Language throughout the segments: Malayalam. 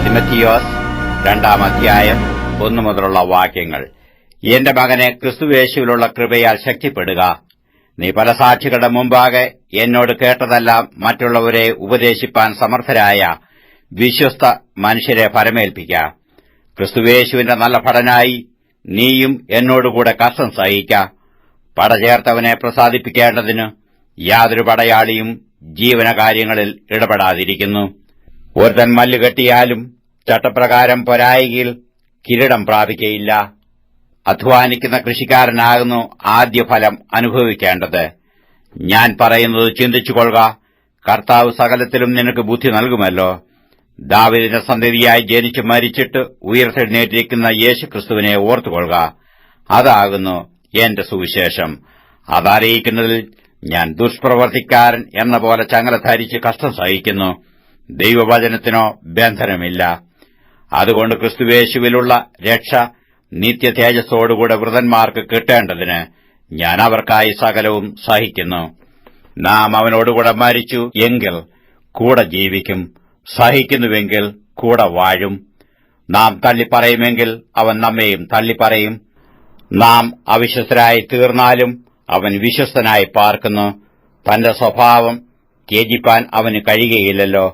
തിമോഥെയോസ് 2-ാം അധ്യായം 1 മുതലുള്ള വാക്യങ്ങൾ. എന്റെ മകനെ, ക്രിസ്തുയേശുവിലുള്ള കൃപയാൽ ശക്തിപ്പെടുക. നീ പല സാക്ഷികളുടെ മുമ്പാകെ എന്നോട് കേട്ടതെല്ലാം മറ്റുള്ളവരെ ഉപദേശിപ്പാൻ സമർത്ഥരായ വിശ്വസ്ത മനുഷ്യരെ ഫലമേൽപ്പിക്ക. ക്രിസ്തുയേശുവിന്റെ നല്ല ഭടനായി നീയും എന്നോടുകൂടെ കഷ്ടം സഹിക്ക. പടചേർത്തവനെ പ്രസാദിപ്പിക്കേണ്ടതിന് യാതൊരു പടയാളിയും ജീവനകാര്യങ്ങളിൽ ഇടപെടാതിരിക്കുന്നു. ഒരുത്തൻ മല്ല് കെട്ടിയാലും ചട്ടപ്രകാരം പൊരായികയിൽ കിരീടം പ്രാപിക്കയില്ല. അധ്വാനിക്കുന്ന കൃഷിക്കാരനാകുന്നു ആദ്യ ഫലം അനുഭവിക്കേണ്ടത്. ഞാൻ പറയുന്നത് ചിന്തിച്ചുകൊള്ളുക. കർത്താവ് സകലത്തിലും നിനക്ക് ബുദ്ധി നൽകുമല്ലോ. ദാവീദിന്റെ സന്തതിയായി ജനിച്ച് മരിച്ചിട്ട് ഉയർത്തെഴുന്നേറ്റിരിക്കുന്ന യേശുക്രിസ്തുവിനെ ഓർത്തുകൊള്ളുക. അതാകുന്നു എന്റെ സുവിശേഷം. അതറിയിക്കുന്നതിൽ ഞാൻ ദുഷ്പ്രവർത്തിക്കാരൻ എന്ന പോലെ ചങ്ങല ധരിച്ച് കഷ്ടം സഹിക്കുന്നു. ദൈവവചനത്തിനോ ബന്ധനമില്ല. അതുകൊണ്ട് ക്രിസ്തുയേശുവിലുള്ള രക്ഷ നിത്യ തേജസ്സോടുകൂടെ വൃതന്മാർക്ക് കിട്ടേണ്ടതിന് ഞാൻ അവർക്കായി സകലവും സഹിക്കുന്നു. നാം അവനോടുകൂടെ മരിച്ചു എങ്കിൽ കൂടെ ജീവിക്കും, സഹിക്കുന്നുവെങ്കിൽ കൂടെ വാഴും. നാം തള്ളിപ്പറയുമെങ്കിൽ അവൻ നമ്മെയും തള്ളിപ്പറയും. നാം അവിശ്വസ്തരായി തീർന്നാലും അവൻ വിശ്വസ്തനായി പാർക്കുന്നു. തന്റെ സ്വഭാവം ത്യജിപ്പാൻ അവന് കഴിയുകയില്ലല്ലോ.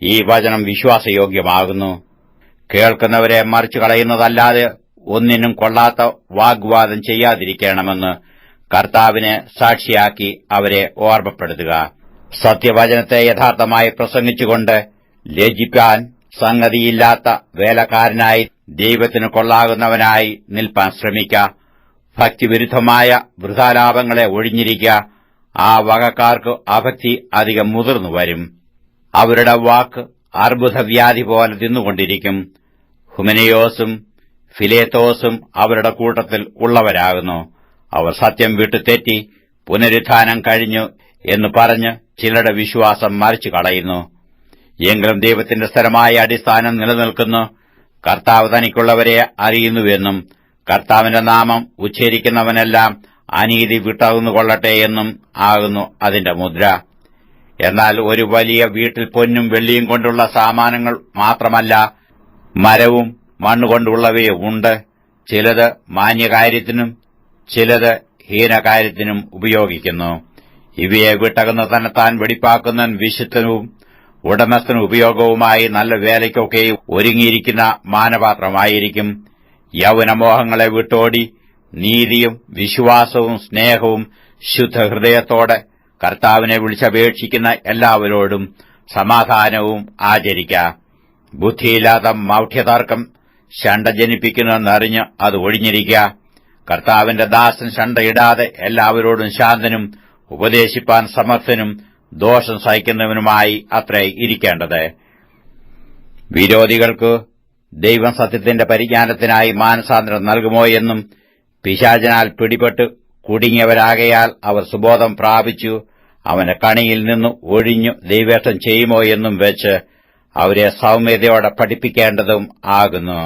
ഈ വചനം വിശ്വാസയോഗ്യമാകുന്നു. കേൾക്കുന്നവരെ മറിച്ചു കളയുന്നതല്ലാതെ ഒന്നിനും കൊള്ളാത്ത വാഗ്വാദം ചെയ്യാതിരിക്കണമെന്ന് കർത്താവിനെ സാക്ഷിയാക്കി അവരെ ഓർമ്മപ്പെടുത്തുക. സത്യവചനത്തെ യഥാർത്ഥമായി പ്രസംഗിച്ചുകൊണ്ട് ലജ്ജിപ്പാൻ സംഗതിയില്ലാത്ത വേലക്കാരനായി ദൈവത്തിന് കൊള്ളാകുന്നവനായി നിൽപ്പാൻ ശ്രമിക്ക. ഭക്തിവിരുദ്ധമായ വൃഥാലാപങ്ങളെ ഒഴിഞ്ഞിരിക്ക. ആ വകക്കാർക്ക് അഭക്തി അധികം മുതിർന്നു വരും. അവരുടെ വാക്ക് അർബുദവ്യാധി പോലെ തിന്നുകൊണ്ടിരിക്കും. ഹുമനയോസും ഫിലേത്തോസും അവരുടെ കൂട്ടത്തിൽ ഉള്ളവരാകുന്നു. അവർ സത്യം വിട്ടു തെറ്റി പുനരുത്ഥാനം കഴിഞ്ഞു എന്ന് പറഞ്ഞ് ചിലരുടെ വിശ്വാസം മറിച്ചു കളയുന്നു. എങ്കിലും ദൈവത്തിന്റെ സ്ഥിരമായ അടിസ്ഥാനം നിലനിൽക്കുന്നു. കർത്താവ് തനിക്കുള്ളവരെ അറിയുന്നുവെന്നും കർത്താവിന്റെ നാമം ഉച്ചരിക്കുന്നവനെല്ലാം അനീതി വിട്ടകുന്നുകൊള്ളട്ടെ എന്നും ആകുന്നു അതിന്റെ മുദ്ര. എന്നാൽ ഒരു വലിയ വീട്ടിൽ പൊന്നും വെള്ളിയും കൊണ്ടുള്ള സാമാനങ്ങൾ മാത്രമല്ല, മരവും മണ്ണുകൊണ്ടുള്ളവയും ഉണ്ട്. ചിലത് മാന്യകാര്യത്തിനും ചിലത് ഹീനകാര്യത്തിനും ഉപയോഗിക്കുന്നു. ഇവയെ വിട്ടകന്ന് തന്നെത്താൻ വെടിപ്പാക്കുന്നവൻ വിശുദ്ധനും ഉടമസ്ഥനും ഉപയോഗവുമായി നല്ല വേലയ്ക്കൊക്കെ ഒരുങ്ങിയിരിക്കുന്ന മാനപാത്രമായിരിക്കും. യൗവനമോഹങ്ങളെ വിട്ടോടി നീതിയും വിശ്വാസവും സ്നേഹവും ശുദ്ധഹൃദയത്തോടെ കർത്താവിനെ വിളിച്ചപേക്ഷിക്കുന്ന എല്ലാവരോടും സമാധാനവും ആചരിക്ക. ബുദ്ധിയില്ലാത്ത മൗഢ്യതർക്കം ശണ്ട ജനിപ്പിക്കുന്നെന്നറിഞ്ഞ് അത് ഒഴിഞ്ഞിരിക്ക. കർത്താവിന്റെ ദാസൻ ശണ്ടയിടാതെ എല്ലാവരോടും ശാന്തനും ഉപദേശിപ്പാൻ സമർത്ഥനും ദോഷം സഹിക്കുന്നവനുമായി അത്രേ ഇരിക്കേണ്ടത്. വിരോധികൾക്ക് ദൈവം സത്യത്തിന്റെ പരിജ്ഞാനത്തിനായി മാനസാന്തരം നൽകുമോ എന്നും പിശാചനാൽ പിടിപെട്ട് കുടുങ്ങിയവരാകയാൽ അവർ സുബോധം പ്രാപിച്ചു അവന്റെ കണിയിൽ നിന്ന് ഒഴിഞ്ഞു ദൈവേഷ്ടം ചെയ്യുമോ എന്നും വെച്ച് അവരെ സൗമ്യതയോടെ പഠിപ്പിക്കേണ്ടതും ആകുന്നു.